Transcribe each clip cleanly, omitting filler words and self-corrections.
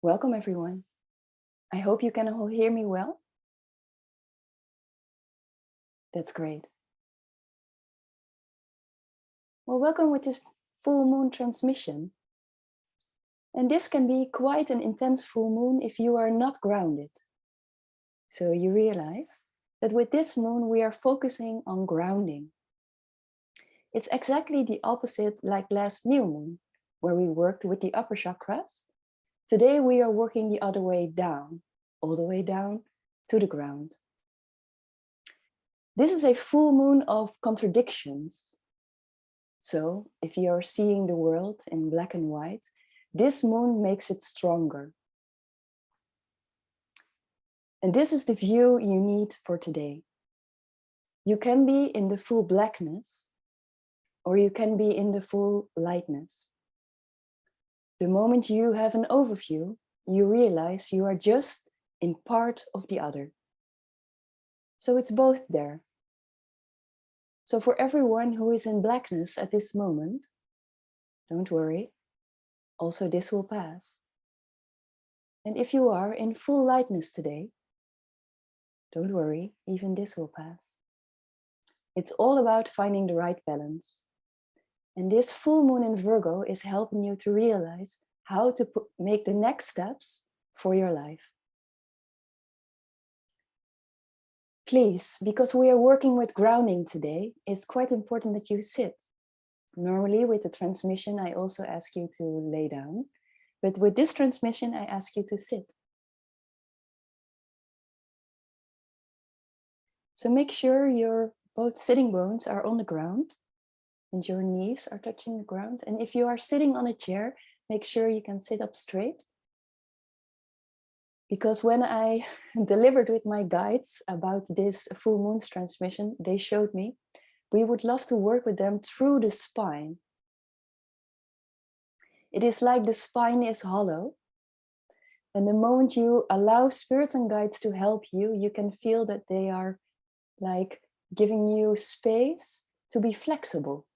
Welcome everyone. I hope you can all hear me well. That's great. Well, welcome with this full moon transmission. And this can be quite an intense full moon if you are not grounded. So you realize that with this moon, we are focusing on grounding. It's exactly the opposite like last new moon, where we worked with the upper chakras. Today we are working the other way down, all the way down to the ground. This is a full moon of contradictions. So if you are seeing the world in black and white, this moon makes it stronger. And this is the view you need for today. You can be in the full blackness, or you can be in the full lightness. The moment you have an overview, you realize you are just in part of the other. So it's both there. So for everyone who is in blackness at this moment, don't worry, also this will pass. And if you are in full lightness today, don't worry, even this will pass. It's all about finding the right balance. And this full moon in Virgo is helping you to realize how to make the next steps for your life. Please, because we are working with grounding today, it's quite important that you sit. Normally with the transmission, I also ask you to lay down. But with this transmission, I ask you to sit. So make sure your both sitting bones are on the ground and your knees are touching the ground. And if you are sitting on a chair, make sure you can sit up straight. Because when I delivered with my guides about this full moon's transmission, they showed me we would love to work with them through the spine. It is like the spine is hollow. And the moment you allow spirits and guides to help you, you can feel that they are like giving you space to be flexible,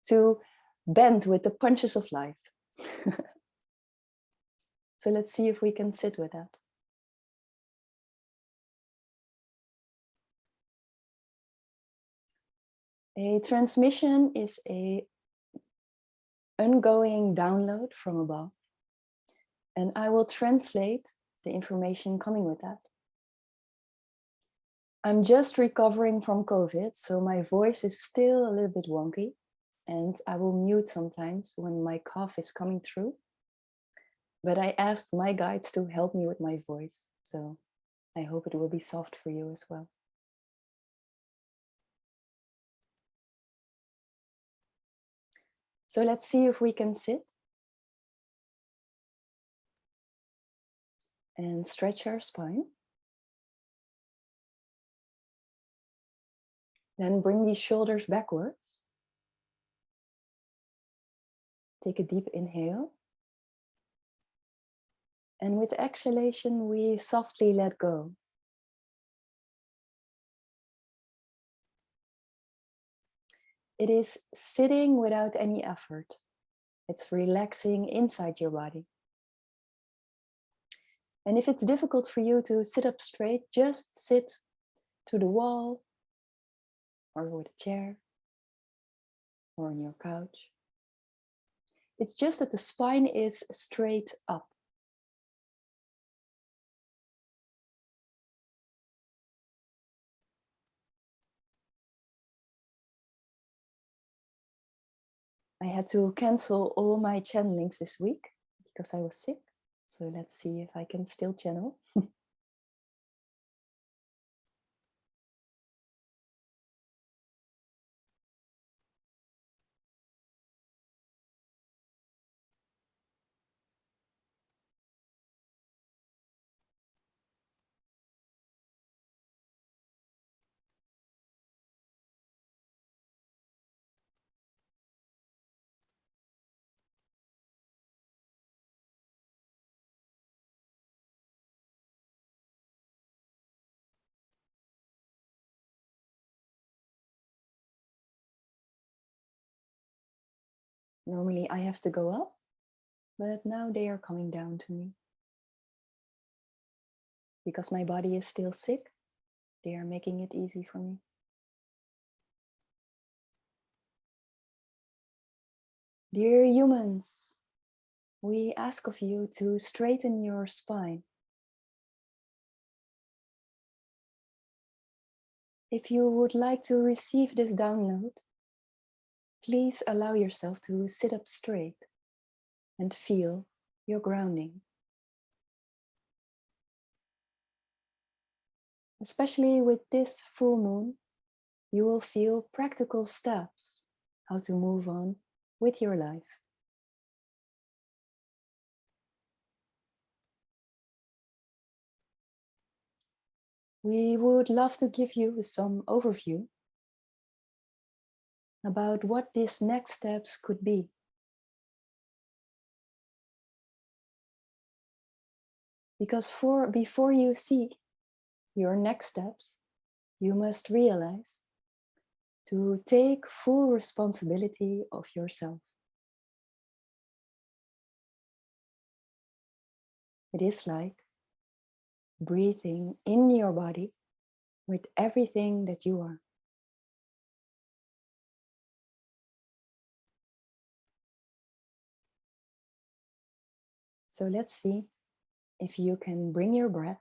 to bend with the punches of life. So let's see if we can sit with that. A transmission is an ongoing download from above. And I will translate the information coming with that. I'm just recovering from COVID, so my voice is still a little bit wonky. And I will mute sometimes when my cough is coming through. But I asked my guides to help me with my voice. So I hope it will be soft for you as well. So let's see if we can sit. And stretch our spine. Then bring these shoulders backwards. Take a deep inhale. And with exhalation, we softly let go. It is sitting without any effort. It's relaxing inside your body. And if it's difficult for you to sit up straight, just sit to the wall or with a chair or on your couch. It's just that the spine is straight up. I had to cancel all my channelings this week because I was sick. So let's see if I can still channel. Normally I have to go up, but now they are coming down to me. Because my body is still sick, they are making it easy for me. Dear humans, we ask of you to straighten your spine. If you would like to receive this download, please allow yourself to sit up straight and feel your grounding. Especially with this full moon, you will feel practical steps how to move on with your life. We would love to give you some overview about what these next steps could be. Because before you see your next steps, you must realize to take full responsibility of yourself. It is like breathing in your body with everything that you are. So let's see if you can bring your breath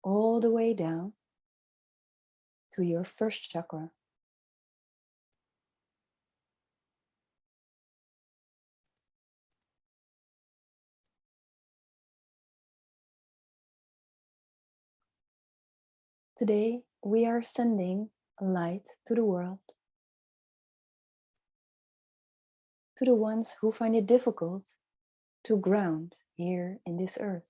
all the way down to your first chakra. Today, we are sending light to the world, to the ones who find it difficult to ground here in this earth.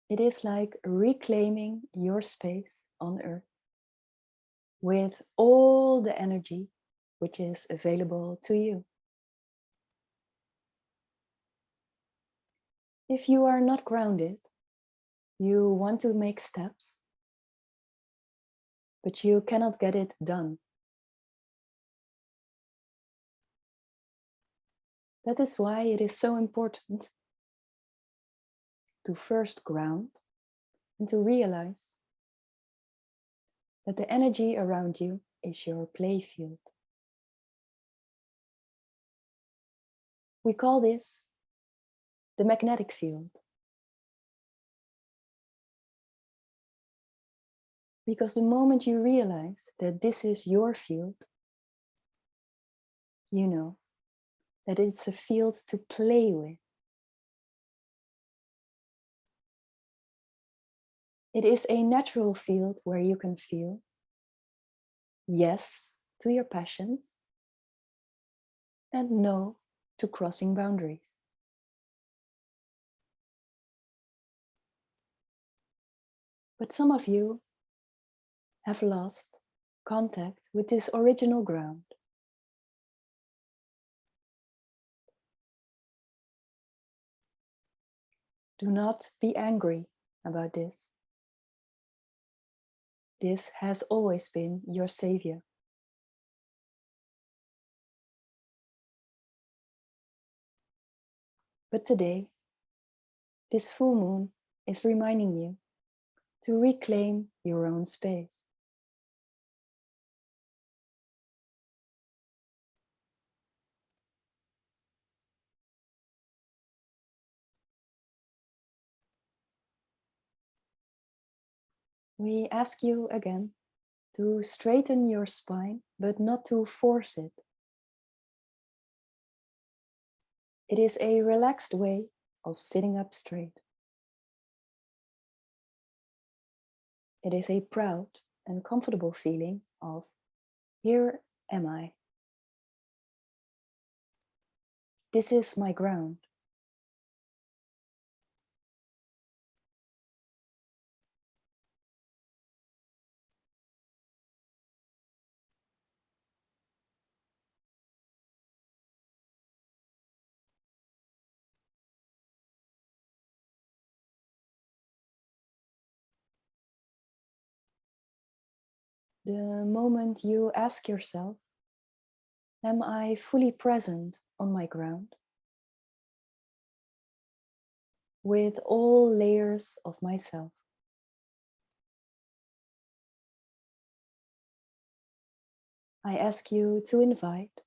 It is like reclaiming your space on earth with all the energy which is available to you. If you are not grounded, you want to make steps, but you cannot get it done. That is why it is so important to first ground and to realize that the energy around you is your play field. We call this the magnetic field. Because the moment you realize that this is your field, you know that it's a field to play with. It is a natural field where you can feel yes to your passions and no to crossing boundaries. But some of you have lost contact with this original ground. Do not be angry about this. This has always been your savior. But today, this full moon is reminding you to reclaim your own space. We ask you again to straighten your spine, but not to force it. It is a relaxed way of sitting up straight. It is a proud and comfortable feeling of, here am I. This is my ground. The moment you ask yourself, am I fully present on my ground? With all layers of myself. I ask you to invite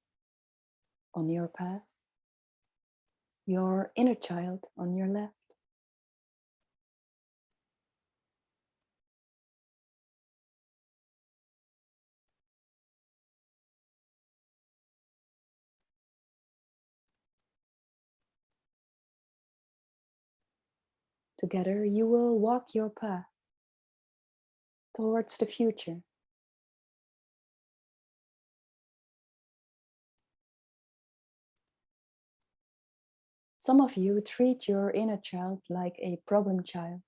on your path your inner child on your left. Together you will walk your path towards the future. Some of you treat your inner child like a problem child.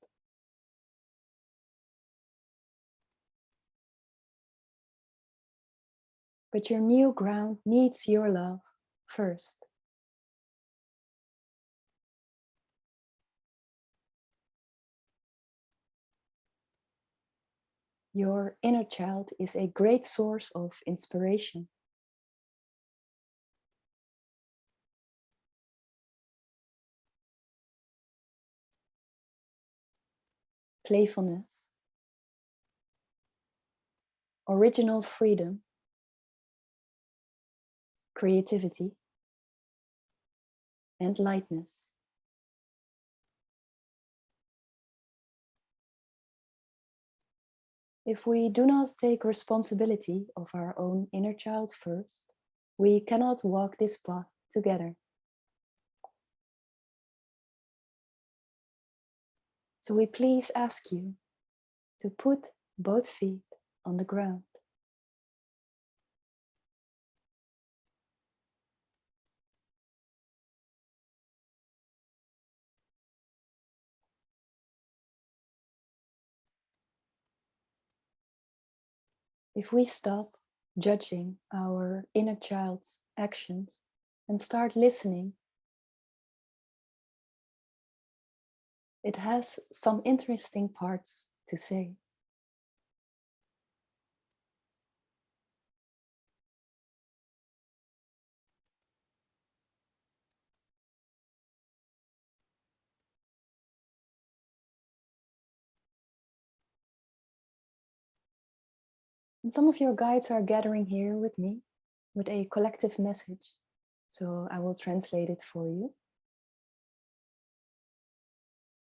But your new ground needs your love first. Your inner child is a great source of inspiration. Playfulness, original freedom, creativity, and lightness. If we do not take responsibility of our own inner child first, we cannot walk this path together. So we please ask you to put both feet on the ground. If we stop judging our inner child's actions and start listening, it has some interesting parts to say. And some of your guides are gathering here with me with a collective message. So I will translate it for you.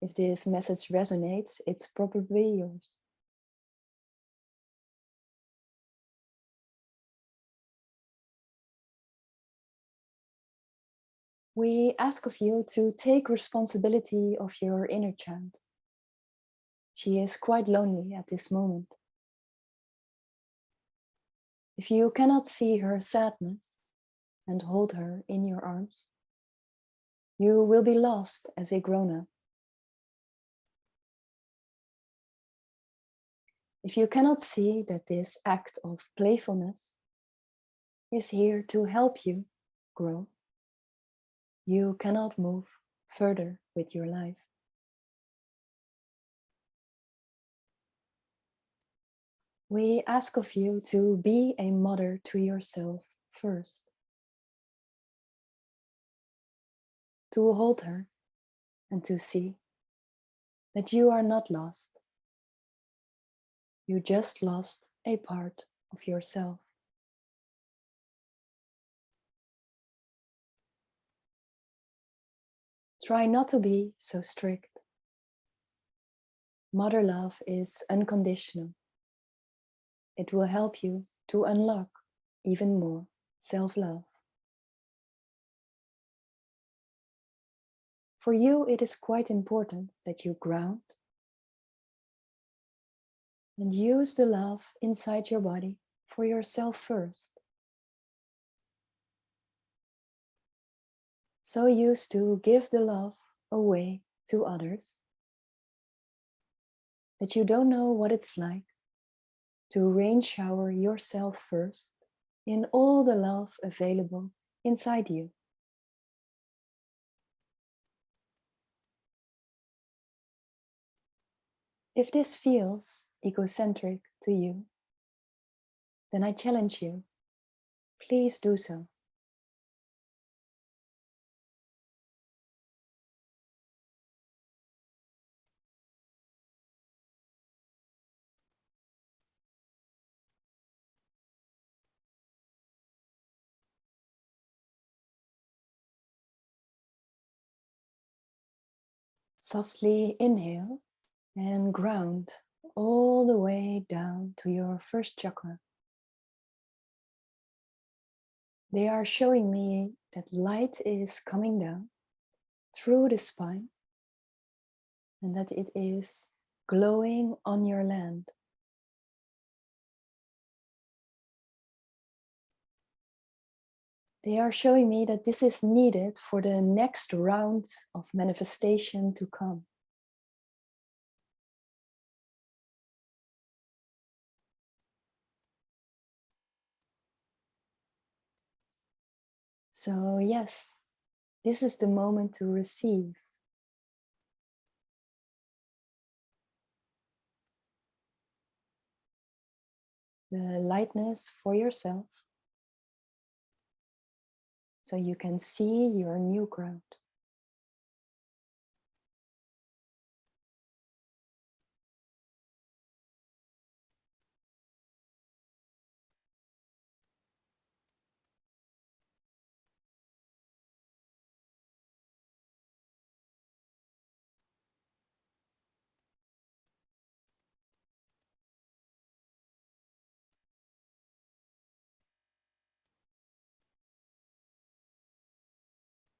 If this message resonates, it's probably yours. We ask of you to take responsibility of your inner child. She is quite lonely at this moment. If you cannot see her sadness and hold her in your arms, you will be lost as a grown-up. If you cannot see that this act of playfulness is here to help you grow, you cannot move further with your life. We ask of you to be a mother to yourself first, to hold her and to see that you are not lost. You just lost a part of yourself. Try not to be so strict. Mother love is unconditional. It will help you to unlock even more self-love. For you, it is quite important that you ground and use the love inside your body for yourself first. So used to give the love away to others that you don't know what it's like to rain shower yourself first in all the love available inside you. If this feels egocentric to you, then I challenge you, please do so. Softly inhale and ground all the way down to your first chakra. They are showing me that light is coming down through the spine and that it is glowing on your land. They are showing me that this is needed for the next round of manifestation to come. So yes, this is the moment to receive. The lightness for yourself, so you can see your new ground.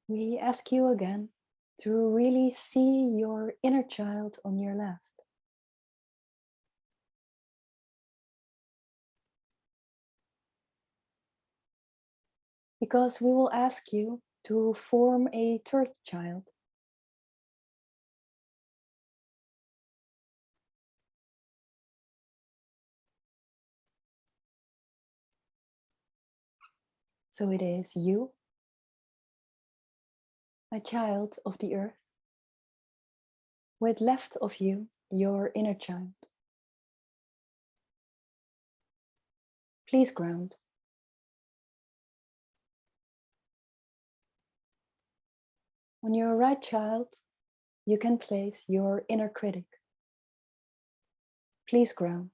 We ask you again to really see your inner child on your left. Because we will ask you to form a third child. So it is you, a child of the earth, with left of you, your inner child. Please ground. On your right child, you can place your inner critic. Please ground.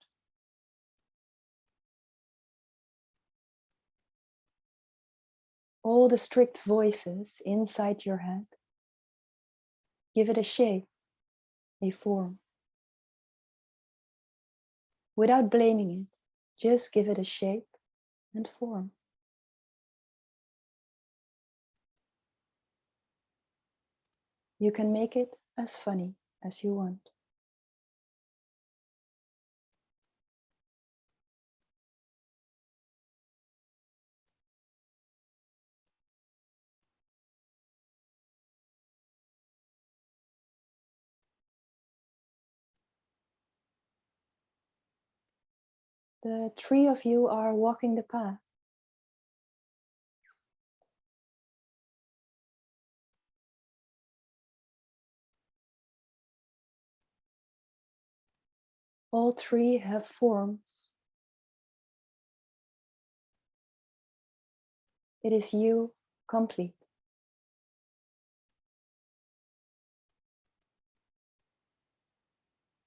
All the strict voices inside your head, give it a shape, a form. Without blaming it, just give it a shape and form. You can make it as funny as you want. The three of you are walking the path. All three have forms. It is you complete.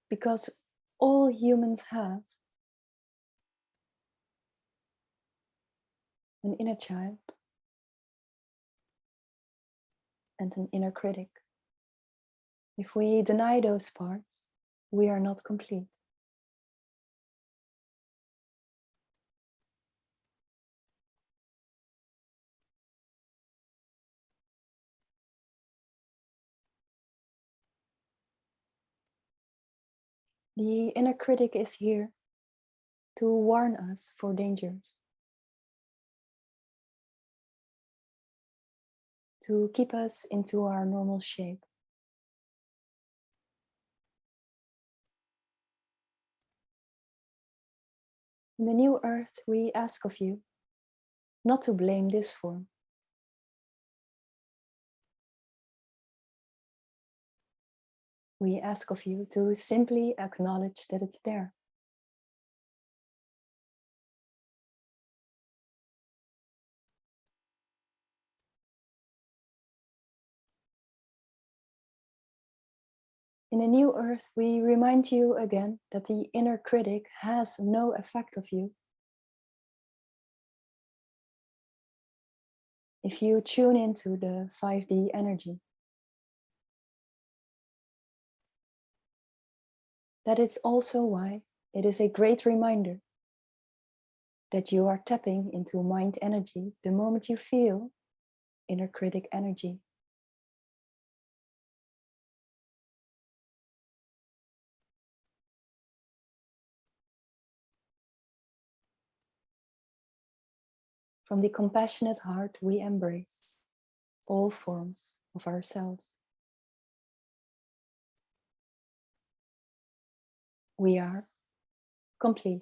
Because all humans have an inner child and an inner critic. If we deny those parts, we are not complete. The inner critic is here to warn us for dangers, to keep us into our normal shape. In the new earth, we ask of you not to blame this form. We ask of you to simply acknowledge that it's there. In a new earth, we remind you again that the inner critic has no effect of you. If you tune into the 5D energy, that is also why it is a great reminder that you are tapping into mind energy the moment you feel inner critic energy. From the compassionate heart, we embrace all forms of ourselves. We are complete.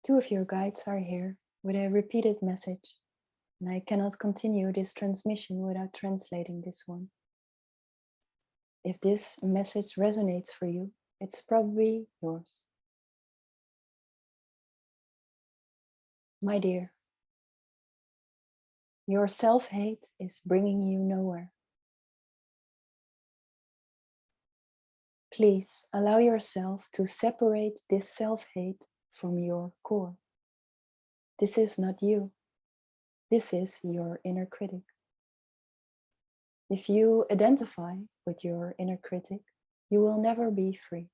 Two of your guides are here with a repeated message, and I cannot continue this transmission without translating this one. If this message resonates for you, it's probably yours. My dear, your self-hate is bringing you nowhere. Please allow yourself to separate this self-hate from your core. This is not you. This is your inner critic. If you identify with your inner critic, you will never be free.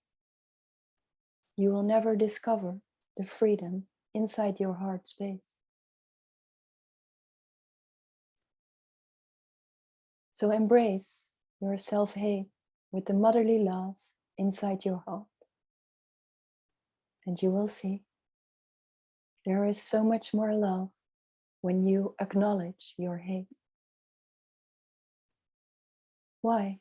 You will never discover the freedom inside your heart space. So embrace your self-hate with the motherly love inside your heart. And you will see there is so much more love when you acknowledge your hate. Why?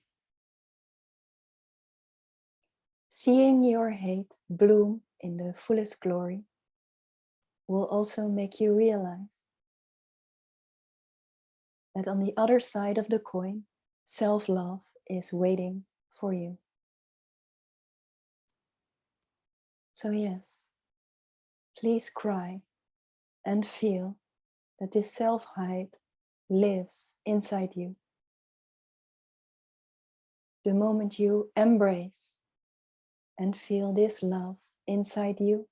Seeing your hate bloom in the fullest glory will also make you realize that on the other side of the coin, self-love is waiting for you. So yes, please cry and feel that this self-hate lives inside you. The moment you embrace and feel this love inside you,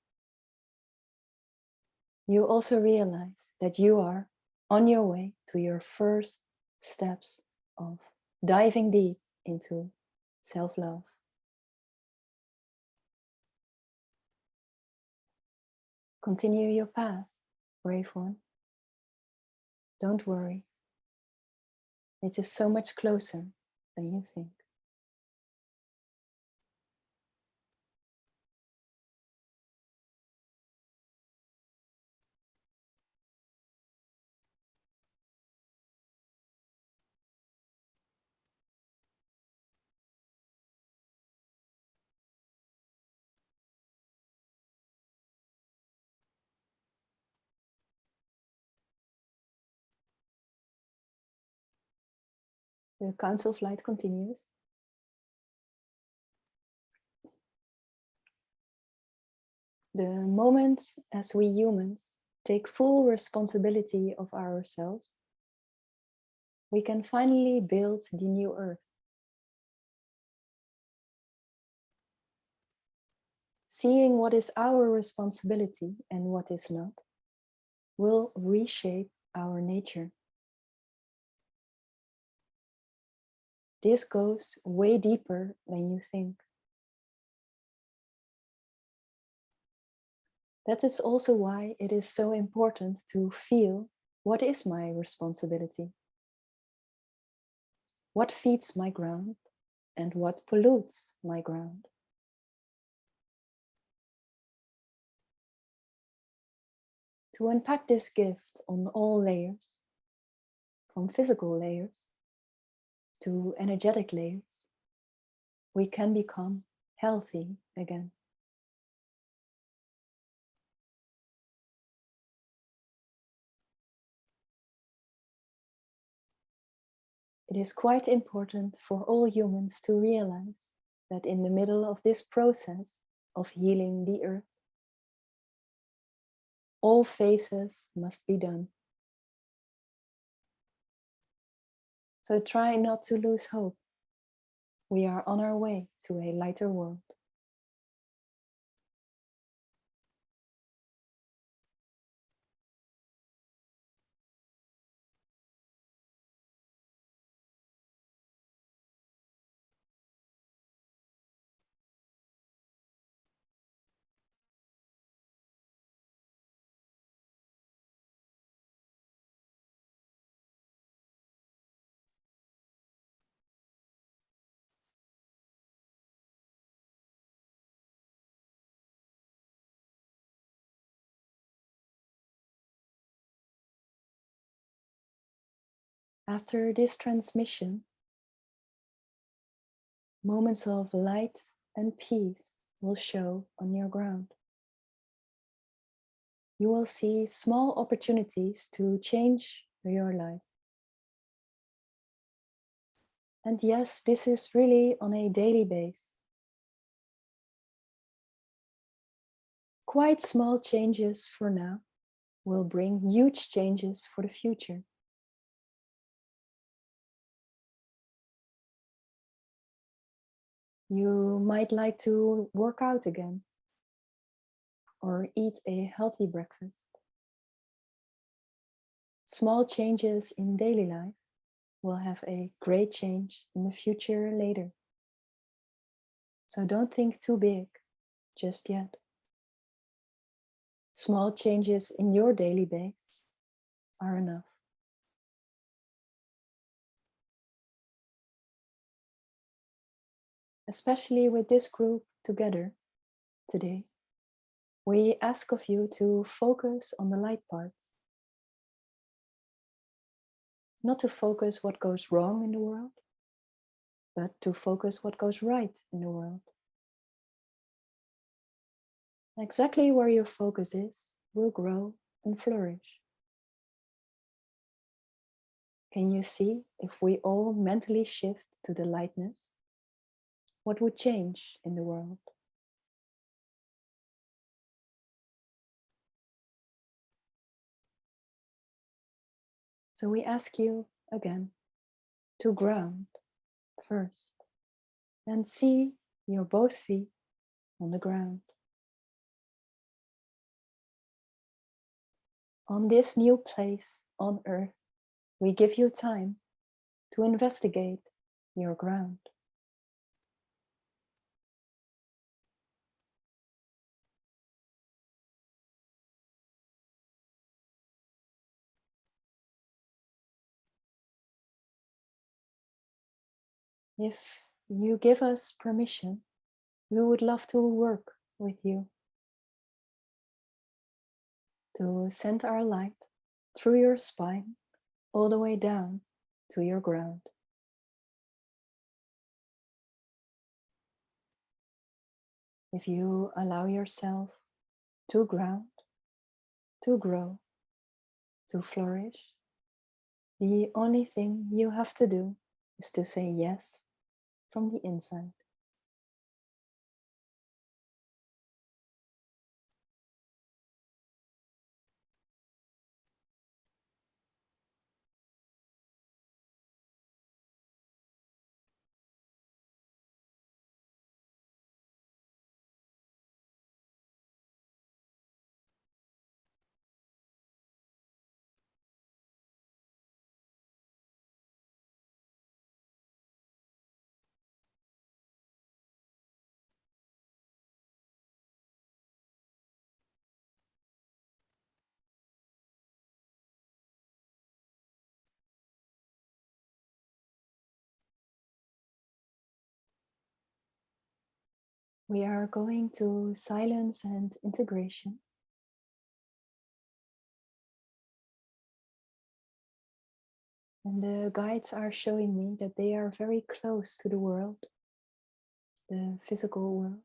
you also realize that you are on your way to your first steps of diving deep into self-love. Continue your path, brave one. Don't worry. It is so much closer than you think. The council flight continues. The moment as we humans take full responsibility of ourselves, we can finally build the new earth. Seeing what is our responsibility and what is not will reshape our nature. This goes way deeper than you think. That is also why it is so important to feel what is my responsibility, what feeds my ground, and what pollutes my ground. To unpack this gift on all layers, from physical layers to energetic layers, we can become healthy again. It is quite important for all humans to realize that in the middle of this process of healing the earth, all phases must be done. So try not to lose hope. We are on our way to a lighter world. After this transmission, moments of light and peace will show on your ground. You will see small opportunities to change your life. And yes, this is really on a daily basis. Quite small changes for now will bring huge changes for the future. You might like to work out again or eat a healthy breakfast. Small changes in daily life will have a great change in the future later. So don't think too big just yet. Small changes in your daily base are enough. Especially with this group together today, we ask of you to focus on the light parts. Not to focus what goes wrong in the world, but to focus what goes right in the world. Exactly where your focus is will grow and flourish. Can you see if we all mentally shift to the lightness? What would change in the world? So we ask you again to ground first and see your both feet on the ground. On this new place on earth, we give you time to investigate your ground. If you give us permission, we would love to work with you to send our light through your spine all the way down to your ground. If you allow yourself to ground, to grow, to flourish, the only thing you have to do is to say yes from the inside. We are going to silence and integration. And the guides are showing me that they are very close to the world, the physical world,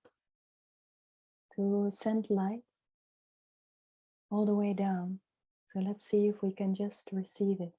to send light all the way down. So let's see if we can just receive it.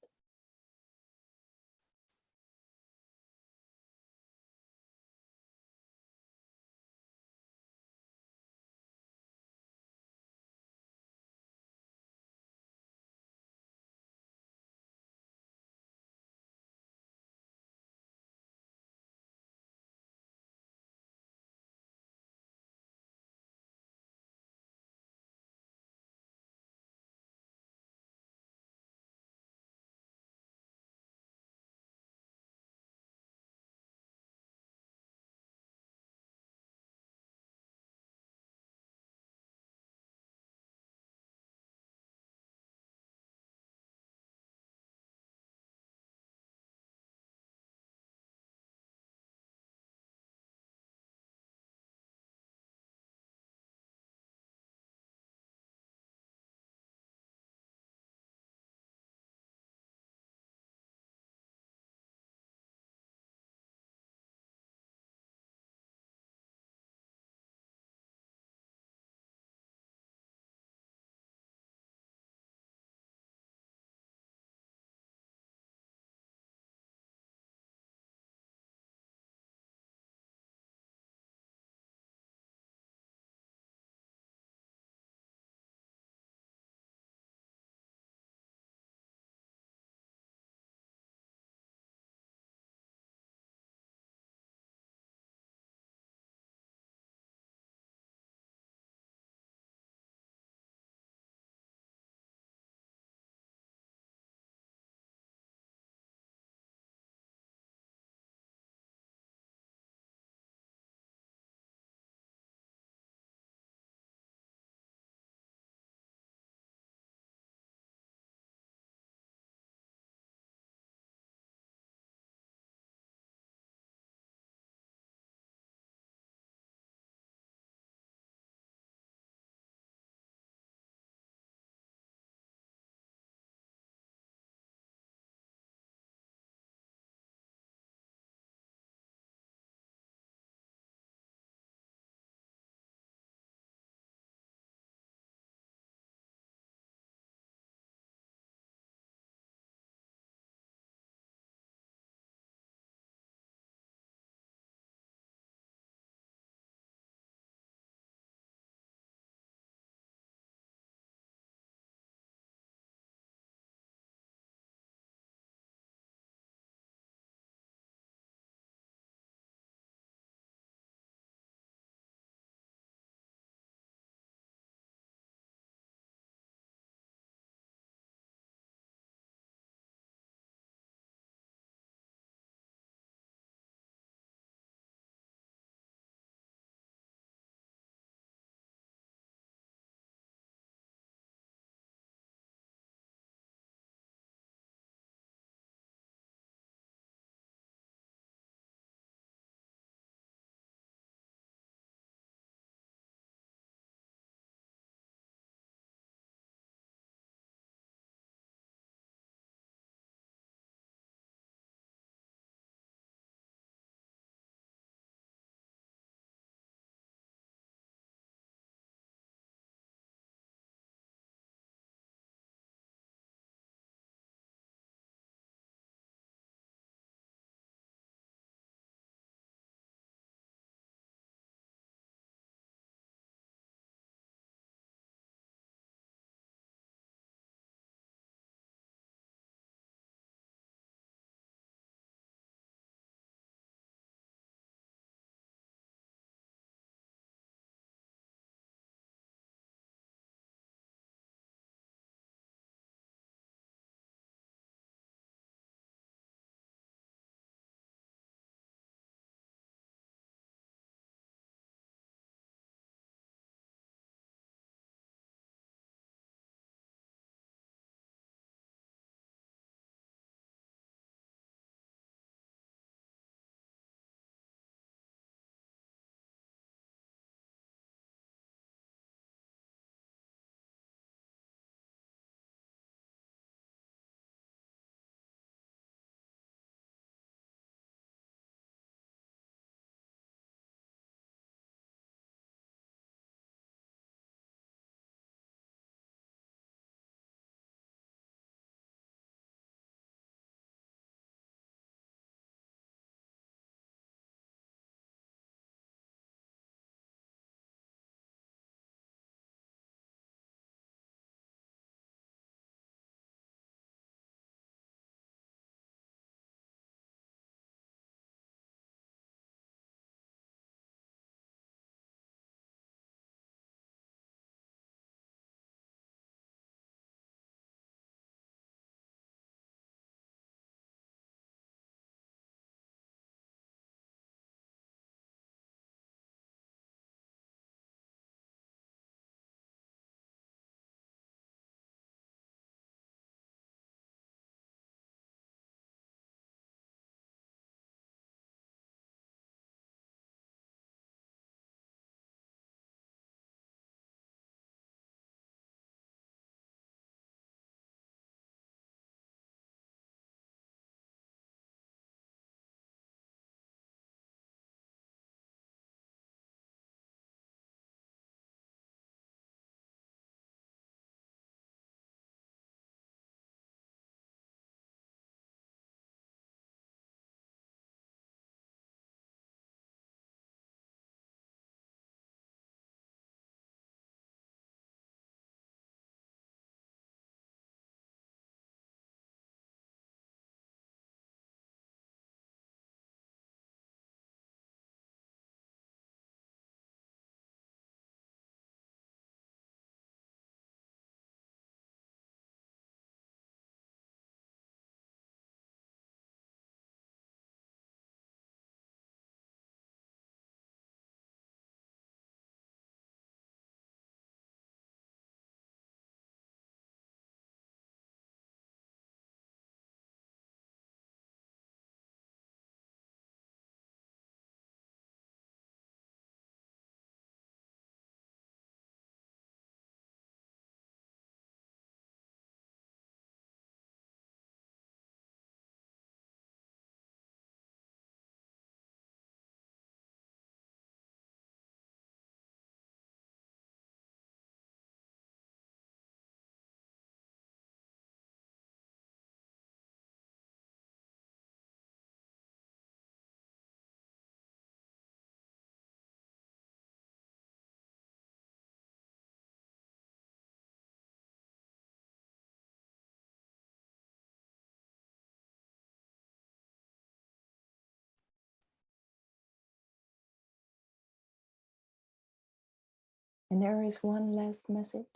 And there is one last message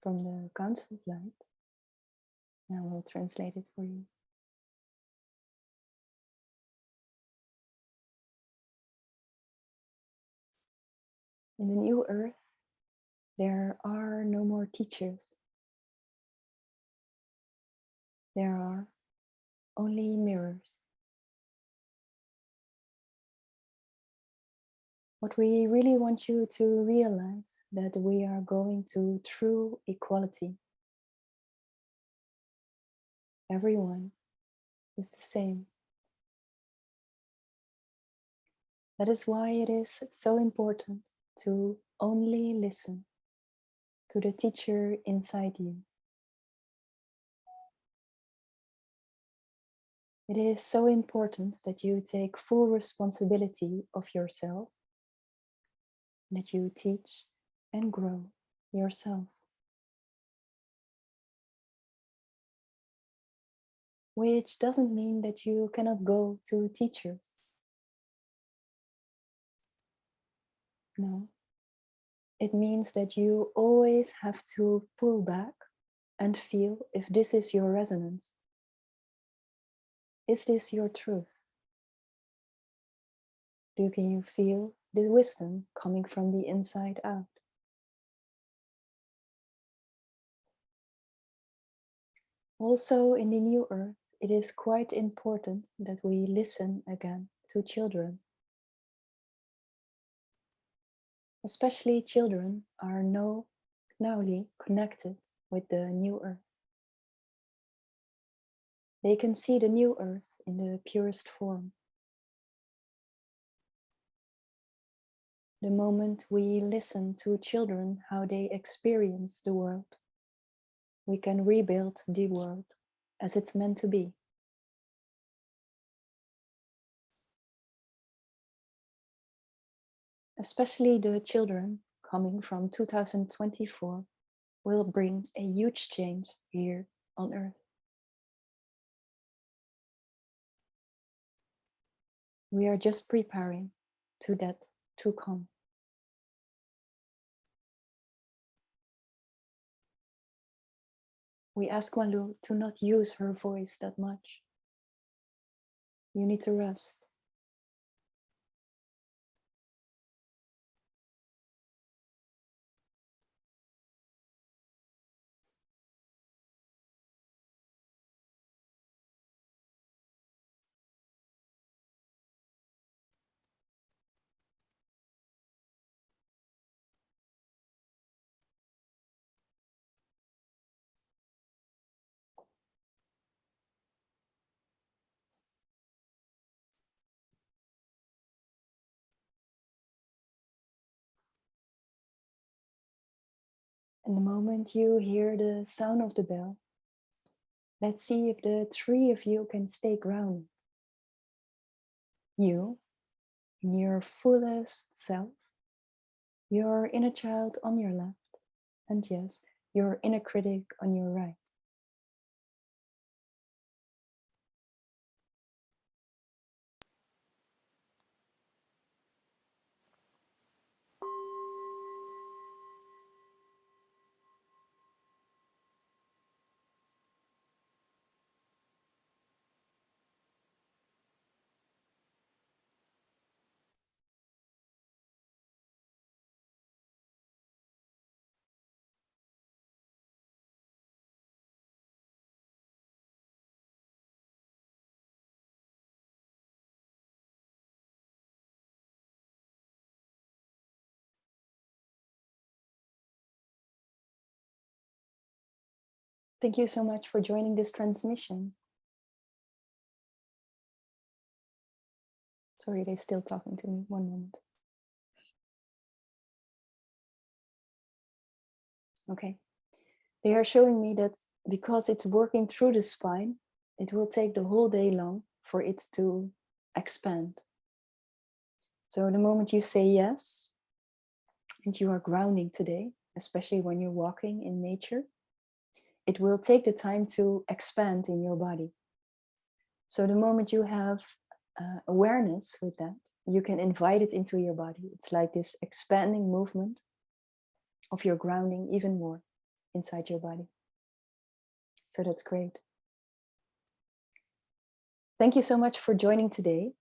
from the Council of Light. And I will translate it for you. In the new earth, there are no more teachers. There are only mirrors. What we really want you to realize that we are going to true equality. Everyone is the same. That is why it is so important to only listen to the teacher inside you. It is so important that you take full responsibility of yourself, that you teach and grow yourself. Which doesn't mean that you cannot go to teachers. No. It means that you always have to pull back and feel if this is your resonance. Is this your truth? Can you feel the wisdom coming from the inside out? Also, in the new earth, it is quite important that we listen again to children. Especially children are newly connected with the new earth. They can see the new earth in the purest form. The moment we listen to children how they experience the world, we can rebuild the world as it's meant to be. Especially the children coming from 2024 will bring a huge change here on Earth. We are just preparing to that to come. We ask Malou to not use her voice that much. You need to rest. And the moment you hear the sound of the bell, let's see if the three of you can stay grounded. You, in your fullest self, your inner child on your left, and yes, your inner critic on your right. Thank you so much for joining this transmission. Sorry, they're still talking to me. One moment. Okay. They are showing me that because it's working through the spine, it will take the whole day long for it to expand. So the moment you say yes, and you are grounding today, especially when you're walking in nature, it will take the time to expand in your body. So the moment you have awareness with that, you can invite it into your body. It's like this expanding movement of your grounding even more inside your body. So that's great. Thank you so much for joining today.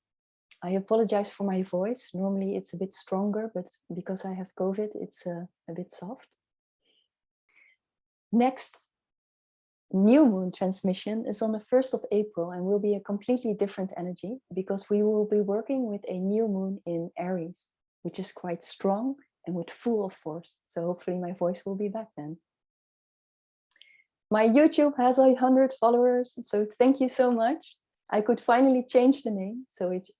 I apologize for my voice. Normally it's a bit stronger, but because I have COVID, it's a bit soft. Next new moon transmission is on the 1st of April and will be a completely different energy because we will be working with a new moon in Aries, which is quite strong and with full of force. So hopefully my voice will be back then. My YouTube has 100 followers, so thank you so much. I could finally change the name, so it's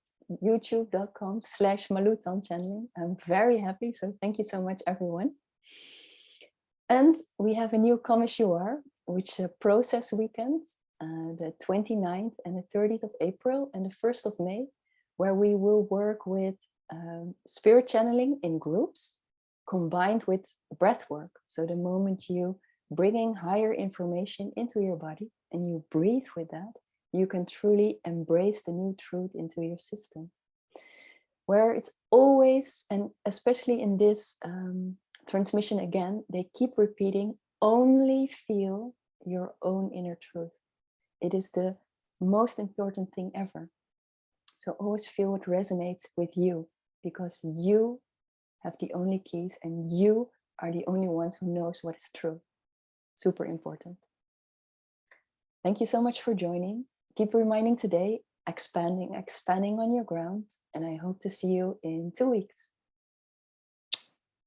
youtube.com/Malou channeling. I'm very happy, so thank you so much, everyone. And we have a new Come As You Are, which is a process weekend, the 29th and the 30th of April and the 1st of May, where we will work with spirit channeling in groups combined with breath work. So the moment you bringing higher information into your body and you breathe with that, you can truly embrace the new truth into your system. Where it's always, and especially in this transmission again, they keep repeating, only feel your own inner truth. It is the most important thing ever. So always feel what resonates with you, because you have the only keys and you are the only ones who knows what is true. Super important. Thank you so much for joining. Keep reminding today, expanding on your ground, and I hope to see you in 2 weeks.